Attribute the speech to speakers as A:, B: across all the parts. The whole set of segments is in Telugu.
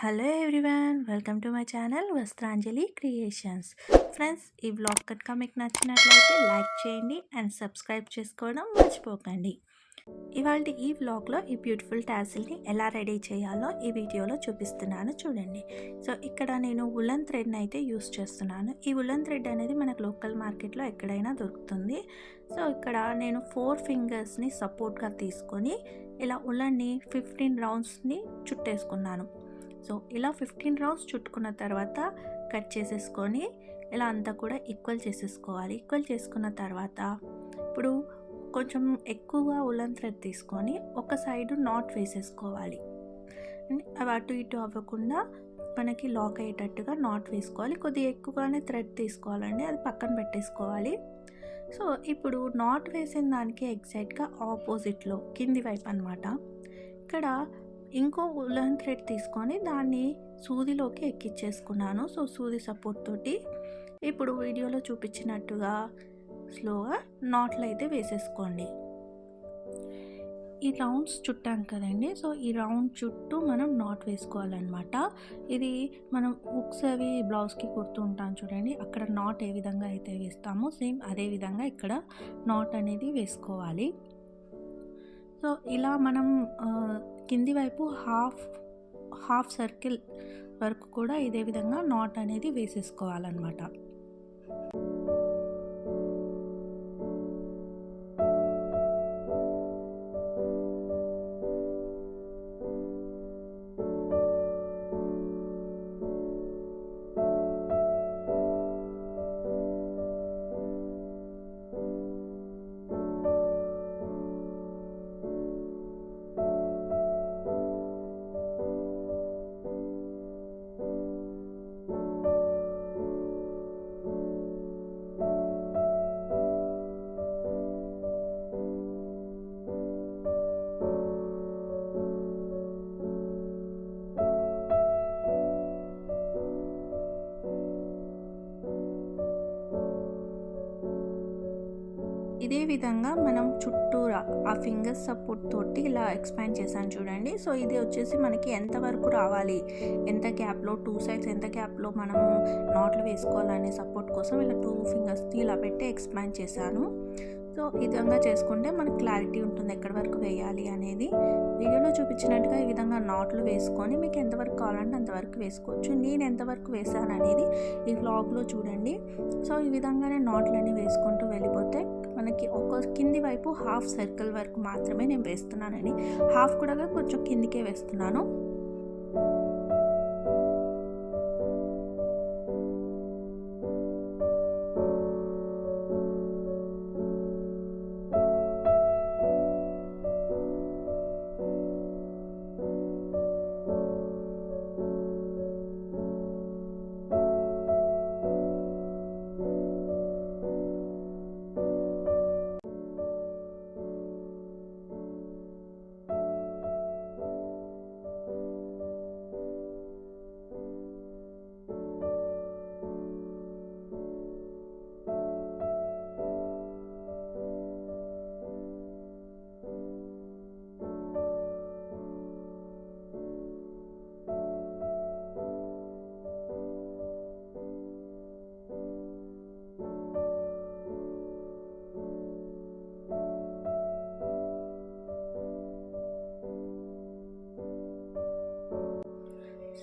A: Hello everyone, welcome to my channel Vastranjali creations. Friends, ఈ వ్లాగ్ కనుక మీకు నచ్చినట్లయితే లైక్ చేయండి అండ్ సబ్స్క్రైబ్ చేసుకోవడం మర్చిపోకండి. ఇవాళ ఈ వ్లాగ్లో ఈ బ్యూటిఫుల్ టాసిల్ని ఎలా రెడీ చేయాలో ఈ వీడియోలో చూపిస్తున్నాను చూడండి. సో ఇక్కడ నేను ఉలన్ థ్రెడ్ని అయితే యూస్ చేస్తున్నాను. ఈ ఉలన్ థ్రెడ్ అనేది మనకు లోకల్ మార్కెట్లో ఎక్కడైనా దొరుకుతుంది. సో ఇక్కడ నేను 4 ఫింగర్స్ని సపోర్ట్గా తీసుకొని ఇలా ఉలన్ని 15 రౌండ్స్ని చుట్టేసుకున్నాను. సో ఇలా 15 రౌండ్స్ చుట్టుకున్న తర్వాత కట్ చేసేసుకొని ఇలా అంతా కూడా ఈక్వల్ చేసేసుకోవాలి. ఈక్వల్ చేసుకున్న తర్వాత ఇప్పుడు కొంచెం ఎక్కువగా ఉలన్ థ్రెడ్ తీసుకొని ఒక సైడు నాట్ వేసేసుకోవాలి. అవి అటు ఇటు అవ్వకుండా మనకి లాక్ అయ్యేటట్టుగా నాట్ వేసుకోవాలి. కొద్దిగా ఎక్కువగానే థ్రెడ్ తీసుకోవాలండి, అది పక్కన పెట్టేసుకోవాలి. సో ఇప్పుడు నాట్ వేసిన దానికి ఎగ్జాక్ట్గా ఆపోజిట్లో కింది వైపు అనమాట ఇక్కడ ఇంకో ఉలన్ థ్రెడ్ తీసుకొని దాన్ని సూదిలోకి ఎక్కించేసుకున్నాను. సో సూది సపోర్ట్ తోటి ఇప్పుడు వీడియోలో చూపించినట్టుగా స్లోగా నాట్లు అయితే వేసేసుకోండి. ఈ రౌండ్స్ చుట్టాం కదండి, సో ఈ రౌండ్ చుట్టూ మనం నాట్ వేసుకోవాలన్నమాట. ఇది మనం హుక్స్ అవి బ్లౌజ్కి కుడుతూ ఉంటాం చూడండి, అక్కడ నాట్ ఏ విధంగా అయితే వేస్తామో సేమ్ అదే విధంగా ఇక్కడ నాట్ అనేది వేసుకోవాలి. సో ఇలా మనం కింది వైపు హాఫ్ సర్కిల్ వరకు కూడా ఇదే విధంగా నాట్ అనేది వేసేసుకోవాలన్నమాట. ఇదే విధంగా మనం చుట్టూరా ఆ ఫింగర్స్ సపోర్ట్ తోటి ఇలా ఎక్స్పాండ్ చేశాను చూడండి. సో ఇది వచ్చేసి మనకి ఎంతవరకు రావాలి, ఎంత గ్యాప్లో 2 సైడ్స్ ఎంత గ్యాప్లో మనం నాట్లు వేసుకోవాలనే సపోర్ట్ కోసం ఇలా 2 ఫింగర్స్ని ఇలా పెట్టి ఎక్స్పాండ్ చేశాను. సో ఈ విధంగా చేసుకుంటే మనకు క్లారిటీ ఉంటుంది ఎక్కడి వరకు వేయాలి అనేది. వీడియోలో చూపించినట్టుగా ఈ విధంగా నాట్లు వేసుకొని మీకు ఎంతవరకు కావాలంటే అంతవరకు వేసుకోవచ్చు. నేను ఎంతవరకు వేసాను అనేది ఈ వ్లాగ్లో చూడండి. సో ఈ విధంగానే నాట్లన్నీ వేసుకుంటూ వెళ్ళిపోతే మనకి ఒక కింది వైపు హాఫ్ సర్కిల్ వరకు మాత్రమే నేను వేస్తున్నానని, హాఫ్ కూడా కొంచెం కిందికే వేస్తున్నాను.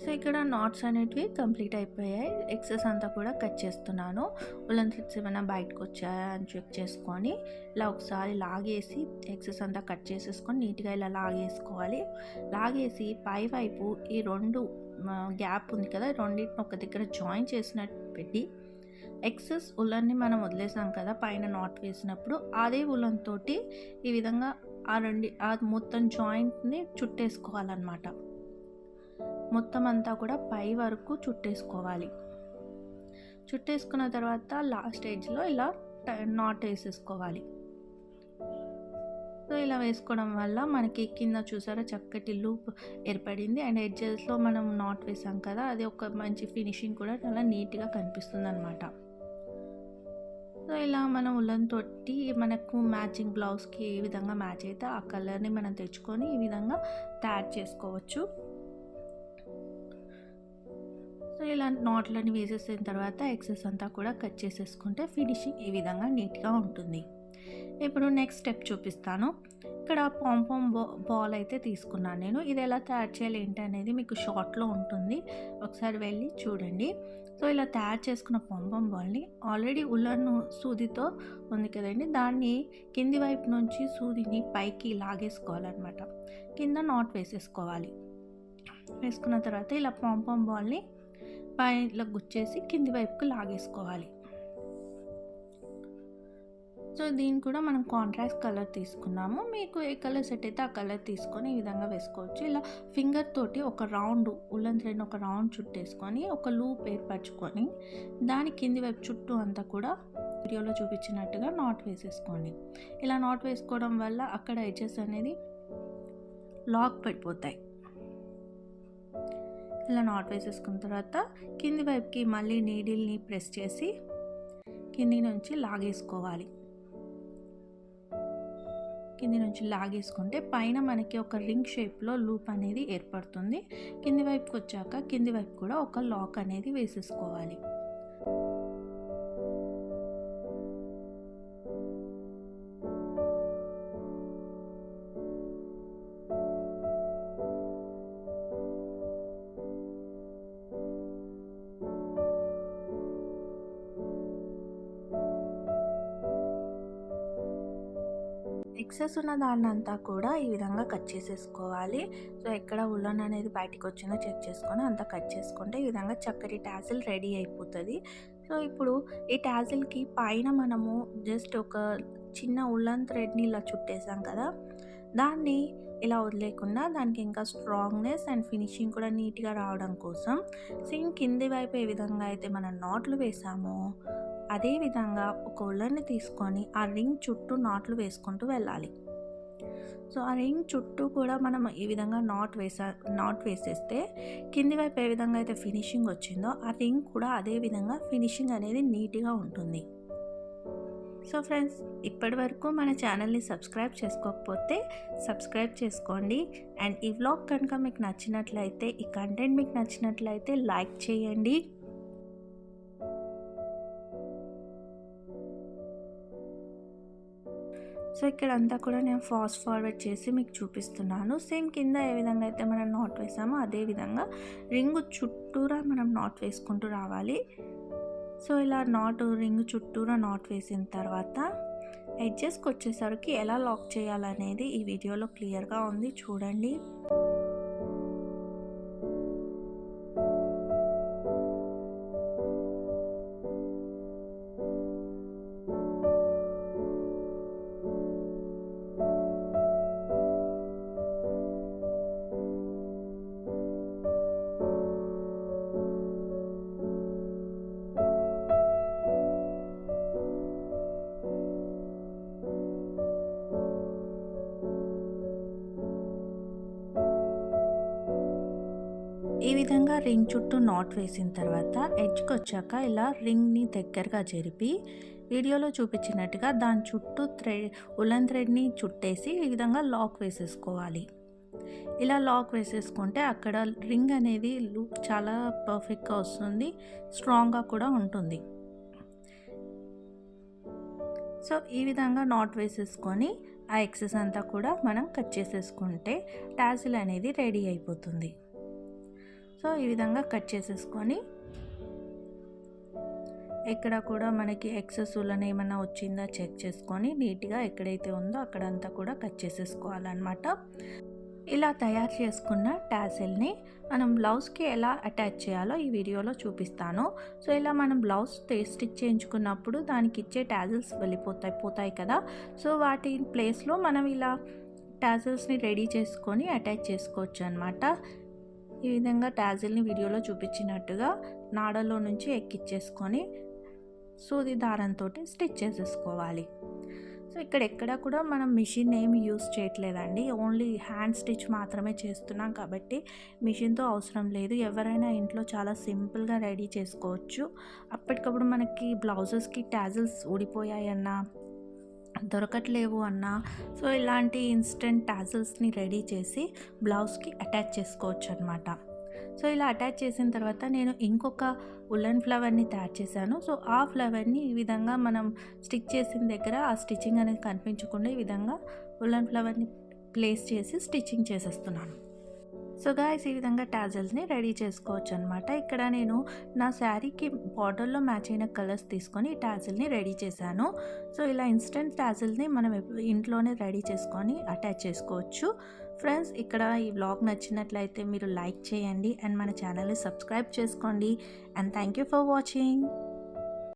A: సో ఇక్కడ నాట్స్ అనేటివి కంప్లీట్ అయిపోయాయి. ఎక్సెస్ అంతా కూడా కట్ చేస్తున్నాను. ఉలన్ థ్రెడ్స్ ఏమైనా బయటకు వచ్చాయా అని చెక్ చేసుకొని ఇలా ఒకసారి లాగేసి ఎక్సెస్ అంతా కట్ చేసేసుకొని నీట్గా ఇలా లాగేసుకోవాలి. లాగేసి పై వైపు ఈ 2 గ్యాప్ ఉంది కదా, రెండింటిని ఒక దగ్గర జాయిన్ చేసినట్టు పెట్టి ఎక్సెస్ ఉలన్ని మనం వదిలేసాం కదా పైన నాట్ వేసినప్పుడు, అదే ఉలన్ తోటి ఈ విధంగా ఆ మొత్తం జాయింట్ని చుట్టేసుకోవాలన్నమాట. మొత్తం అంతా కూడా పై వరకు చుట్టేసుకోవాలి. చుట్టేసుకున్న తర్వాత లాస్ట్ స్టేజ్లో ఇలా నాట్ వేసేసుకోవాలి. సో ఇలా వేసుకోవడం వల్ల మనకి కింద చూసారా చక్కటి లూప్ ఏర్పడింది. అండ్ ఎడ్జెస్లో మనం నాట్ వేసాం కదా, అది ఒక మంచి ఫినిషింగ్ కూడా చాలా నీట్గా కనిపిస్తుంది అనమాట. సో ఇలా మనం ఉలన్ తోటి మనకు మ్యాచింగ్ బ్లౌజ్కి ఏ విధంగా మ్యాచ్ అయితే ఆ కలర్ని మనం తెచ్చుకొని ఈ విధంగా తయారు చేసుకోవచ్చు. ఇలా నాట్లని వేసేసిన తర్వాత ఎక్సెస్ అంతా కూడా కట్ చేసేసుకుంటే ఫినిషింగ్ ఈ విధంగా నీట్గా ఉంటుంది. ఇప్పుడు నెక్స్ట్ స్టెప్ చూపిస్తాను. ఇక్కడ పాంపామ్ బాల్ అయితే తీసుకున్నాను నేను. ఇది ఎలా తయారు చేయాలి ఏంటి అనేది మీకు షార్ట్లో ఉంటుంది, ఒకసారి వెళ్ళి చూడండి. సో ఇలా తయారు చేసుకున్న పాంపామ్ బాల్ని ఆల్రెడీ ఉల్లన్ సూదితో ఉంది కదండి, దాన్ని కింది వైపు నుంచి సూదిని పైకి లాగేసుకోవాలన్నమాట. కింద నాట్ వేసేసుకోవాలి. వేసుకున్న తర్వాత ఇలా పాంపామ్ బాల్ని పైన గుచ్చేసి కింది వైపుకి లాగేసుకోవాలి. సో దీన్ని కూడా మనం కాంట్రాస్ట్ కలర్ తీసుకున్నాము. మీకు ఏ కలర్ సెట్ అయితే ఆ కలర్ తీసుకొని ఈ విధంగా వేసుకోవచ్చు. ఇలా ఫింగర్ తోటి ఒక రౌండ్ ఉల్లన్ థ్రెడ్ ఒక రౌండ్ చుట్టేసుకొని ఒక లూప్ ఏర్పరచుకొని దాని కింది వైపు చుట్టూ అంతా కూడా వీడియోలో చూపించినట్టుగా నాట్ వేసేసుకోండి. ఇలా నాట్ వేసుకోవడం వల్ల అక్కడ ఎడ్జెస్ అనేది లాక్ పడిపోతాయి. ఇలా నాట్ వేసేసుకున్న తర్వాత కింది వైపుకి మళ్ళీ నీడిల్ని ప్రెస్ చేసి కింది నుంచి లాగేసుకోవాలి. కింది నుంచి లాగేసుకుంటే పైన మనకి ఒక రింగ్ షేప్లో లూప్ అనేది ఏర్పడుతుంది. కింది వైపుకి వచ్చాక కింది వైపు కూడా ఒక లాక్ అనేది వేసేసుకోవాలి. ఎక్సెస్ ఉన్న దాన్నంతా కూడా ఈ విధంగా కట్ చేసేసుకోవాలి. సో ఎక్కడ ఉల్లన్ అనేది బయటికి వచ్చిందో చెక్ చేసుకొని అంతా కట్ చేసుకుంటే ఈ విధంగా చక్కటి టాజిల్ రెడీ అయిపోతుంది. సో ఇప్పుడు ఈ టాజిల్కి పైన మనము జస్ట్ ఒక చిన్న ఉల్లన్ థ్రెడ్ని ఇలా చుట్టేసాం కదా, దాన్ని ఇలా వదిలేకుండా దానికి ఇంకా స్ట్రాంగ్నెస్ అండ్ ఫినిషింగ్ కూడా నీట్గా రావడం కోసం సేమ్ కింది వైపు ఏ విధంగా అయితే మనం నాట్లు వేసామో అదేవిధంగా ఒక ఉల్లన్ని తీసుకొని ఆ రింగ్ చుట్టూ నాట్లు వేసుకుంటూ వెళ్ళాలి. సో ఆ రింగ్ చుట్టూ కూడా మనం ఈ విధంగా నాట్ వేసేస్తే కింది వైపు ఏ విధంగా అయితే ఫినిషింగ్ వచ్చిందో ఆ రింగ్ కూడా అదే విధంగా ఫినిషింగ్ అనేది నీట్గా ఉంటుంది. సో ఫ్రెండ్స్, ఇప్పటి వరకు మన ఛానల్ని సబ్స్క్రైబ్ చేసుకోకపోతే సబ్స్క్రైబ్ చేసుకోండి. అండ్ ఈ వ్లాగ్ కనుక మీకు నచ్చినట్లయితే, ఈ కంటెంట్ మీకు నచ్చినట్లయితే లైక్ చేయండి. సో ఇక్కడ అంతా కూడా నేను ఫాస్ట్ ఫార్వర్డ్ చేసి మీకు చూపిస్తున్నాను. సేమ్ కింద ఏ విధంగా అయితే మనం నాట్ వేసామో అదే విధంగా రింగు చుట్టూరా మనం నాట్ వేసుకుంటూ రావాలి. సో ఇలా రింగ్ చుట్టూరా నాట్ వేసిన తర్వాత ఎడ్జెస్కి వచ్చేసరికి ఎలా లాక్ చేయాలనేది ఈ వీడియోలో క్లియర్గా ఉంది, చూడండి. ఈ విధంగా రింగ్ చుట్టూ నాట్ వేసిన తర్వాత ఎడ్జ్కి వచ్చాక ఇలా రింగ్ని దగ్గరగా జరిపి వీడియోలో చూపించినట్టుగా దాని చుట్టూ ఉల్లన్ థ్రెడ్ని చుట్టేసి ఈ విధంగా లాక్ వేసేసుకోవాలి. ఇలా లాక్ వేసేసుకుంటే అక్కడ రింగ్ అనేది లుక్ చాలా పర్ఫెక్ట్గా వస్తుంది, స్ట్రాంగ్గా కూడా ఉంటుంది. సో ఈ విధంగా నాట్ వేసేసుకొని ఆ ఎక్సెస్ అంతా కూడా మనం కట్ చేసేసుకుంటే టాజిల్ అనేది రెడీ అయిపోతుంది. సో ఈ విధంగా కట్ చేసేసుకొని ఎక్కడ కూడా మనకి ఎక్సెస్ ఉల్లన్ ఏమైనా వచ్చిందా చెక్ చేసుకొని నీట్గా ఎక్కడైతే ఉందో అక్కడంతా కూడా కట్ చేసేసుకోవాలన్నమాట. ఇలా తయారు చేసుకున్న టాజిల్ని మనం బ్లౌజ్కి ఎలా అటాచ్ చేయాలో ఈ వీడియోలో చూపిస్తాను. సో ఇలా మనం బ్లౌజ్ స్టిచ్ చేయించుకున్నప్పుడు దానికి ఇచ్చే టాజిల్స్ పోతాయి కదా, సో వాటి ప్లేస్లో మనం ఇలా టాజిల్స్ని రెడీ చేసుకొని అటాచ్ చేసుకోవచ్చు అన్నమాట. ఈ విధంగా టాజిల్ని వీడియోలో చూపించినట్టుగా నాడలో నుంచి ఎక్కిచ్చేసుకొని సూది దారంతో స్టిచ్ చేసేసుకోవాలి. సో ఎక్కడ కూడా మనం మిషన్ ఏమి యూస్ చేయట్లేదండి, ఓన్లీ హ్యాండ్ స్టిచ్ మాత్రమే చేస్తున్నాం కాబట్టి మిషన్తో అవసరం లేదు. ఎవరైనా ఇంట్లో చాలా సింపుల్గా రెడీ చేసుకోవచ్చు. అప్పటికప్పుడు మనకి బ్లౌజెస్కి టాజిల్స్ ఊడిపోయాయన్నా దొరకట్లేవు అన్నా సో ఇలాంటి ఇన్స్టెంట్ టాజిల్స్ని రెడీ చేసి బ్లౌజ్కి అటాచ్ చేసుకోవచ్చు అనమాట. సో ఇలా అటాచ్ చేసిన తర్వాత నేను ఇంకొక ఉలెన్ ఫ్లవర్ని తయారు చేశాను. సో ఆ ఫ్లవర్ని ఈ విధంగా మనం స్టిక్ చేసిన దగ్గర ఆ స్టిచ్చింగ్ అనేది కనిపించకుండా ఈ విధంగా ఉలెన్ ఫ్లవర్ని ప్లేస్ చేసి స్టిచ్చింగ్ చేసేస్తున్నాను. సో గాయ్స్, ఈ విధంగా టాజల్స్ని రెడీ చేసుకోవచ్చు అనమాట. ఇక్కడ నేను నా శారీకి బార్డర్లో మ్యాచ్ అయిన కలర్స్ తీసుకొని ఈ టాజిల్ని రెడీ చేశాను. సో ఇలా ఇన్స్టెంట్ టాజిల్ని మనం ఇంట్లోనే రెడీ చేసుకొని అటాచ్ చేసుకోవచ్చు. ఫ్రెండ్స్, ఇక్కడ ఈ వ్లాగ్ నచ్చినట్లయితే మీరు లైక్ చేయండి అండ్ మన ఛానల్ని సబ్స్క్రైబ్ చేసుకోండి. And thank you for watching.